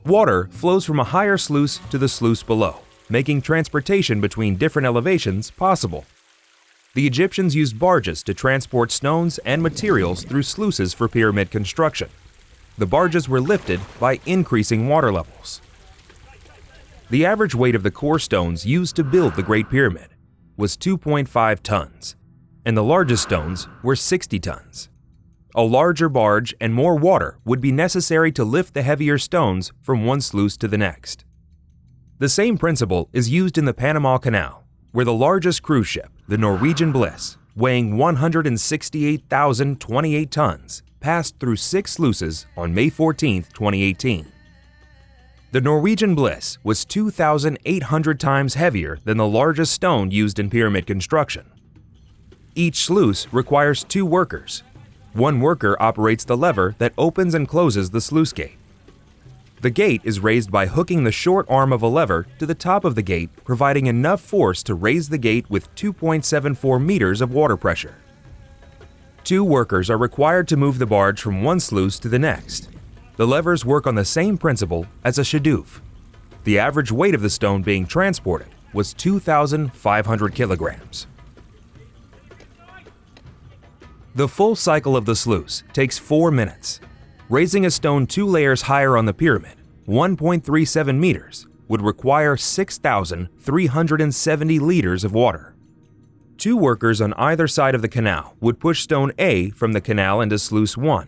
Water flows from a higher sluice to the sluice below, making transportation between different elevations possible. The Egyptians used barges to transport stones and materials through sluices for pyramid construction. The barges were lifted by increasing water levels. The average weight of the core stones used to build the Great Pyramid was 2.5 tons, and the largest stones were 60 tons. A larger barge and more water would be necessary to lift the heavier stones from one sluice to the next. The same principle is used in the Panama Canal, where the largest cruise ship, the Norwegian Bliss, weighing 168,028 tons, passed through 6 sluices on May 14, 2018. The Norwegian Bliss was 2,800 times heavier than the largest stone used in pyramid construction. Each sluice requires 2 workers. One worker operates the lever that opens and closes the sluice gate. The gate is raised by hooking the short arm of a lever to the top of the gate, providing enough force to raise the gate with 2.74 meters of water pressure. 2 workers are required to move the barge from one sluice to the next. The levers work on the same principle as a shadoof. The average weight of the stone being transported was 2,500 kilograms. The full cycle of the sluice takes 4 minutes. Raising a stone 2 layers higher on the pyramid, 1.37 meters, would require 6,370 liters of water. 2 workers on either side of the canal would push stone A from the canal into sluice 1.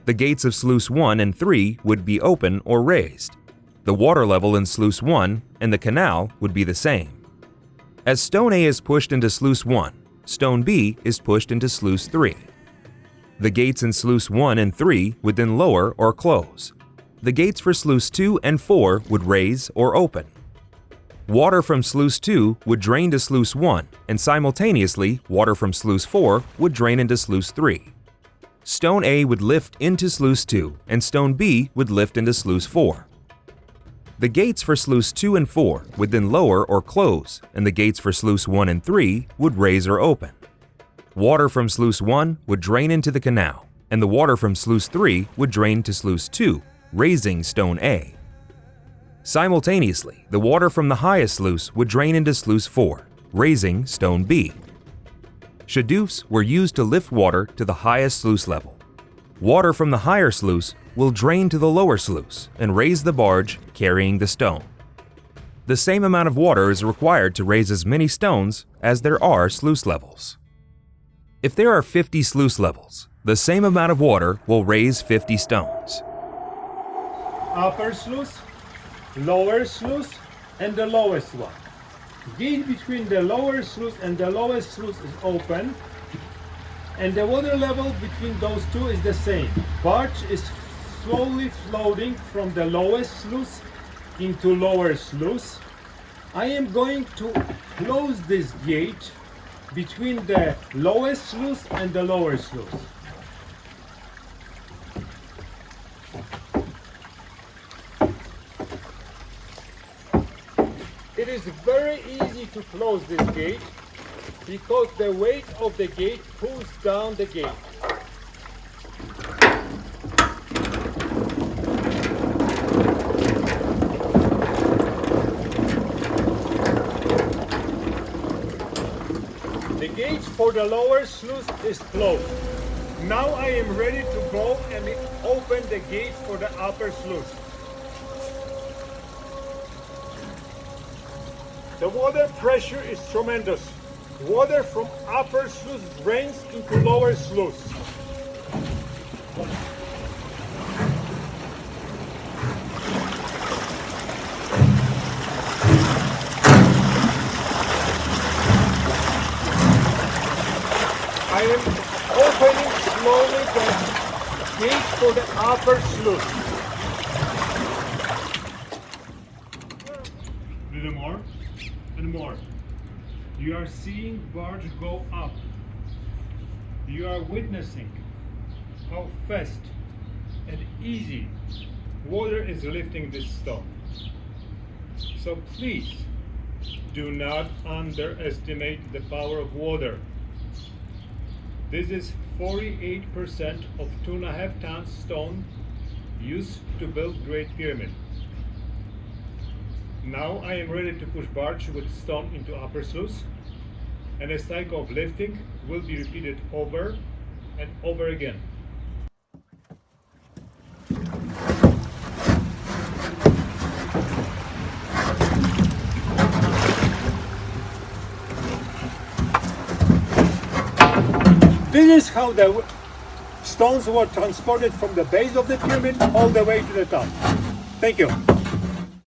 The gates of sluice 1 and 3 would be open or raised. The water level in sluice 1 and the canal would be the same. As stone A is pushed into sluice 1, stone B is pushed into sluice 3. The gates in sluice 1 and 3 would then lower or close. The gates for sluice 2 and 4 would raise or open. Water from sluice 2 would drain to sluice 1, and simultaneously, water from sluice 4 would drain into sluice 3. Stone A would lift into sluice 2, and stone B would lift into sluice 4. The gates for sluice 2 and 4 would then lower or close, and the gates for sluice 1 and 3 would raise or open. Water from sluice 1 would drain into the canal, and the water from sluice 3 would drain to sluice 2, raising stone A. Simultaneously, the water from the highest sluice would drain into sluice 4, raising stone B. Shadoofs were used to lift water to the highest sluice level. Water from the higher sluice will drain to the lower sluice and raise the barge carrying the stone. The same amount of water is required to raise as many stones as there are sluice levels. If there are 50 sluice levels, the same amount of water will raise 50 stones. Upper sluice, lower sluice, and the lowest one. Gate between the lower sluice and the lowest sluice is open, and the water level between those two is the same. Barge is slowly floating from the lowest sluice into lower sluice. I am going to close this gate between the lowest sluice and the lower sluice. It is very easy to close this gate because the weight of the gate pulls down the gate. The gate for the lower sluice is closed. Now I am ready to go and open the gate for the upper sluice. The water pressure is tremendous. Water from upper sluice drains into lower sluice. I am opening slowly the gate for the upper sluice. A little more and more. You are seeing barge go up. You are witnessing how fast and easy water is lifting this stone. So please do not underestimate the power of water. This is 48% of 2.5 tons stone used to build Great Pyramid. Now I am ready to push barge with stone into upper sluice, and a cycle of lifting will be repeated over and over again. This is how the stones were transported from the base of the pyramid all the way to the top. Thank you.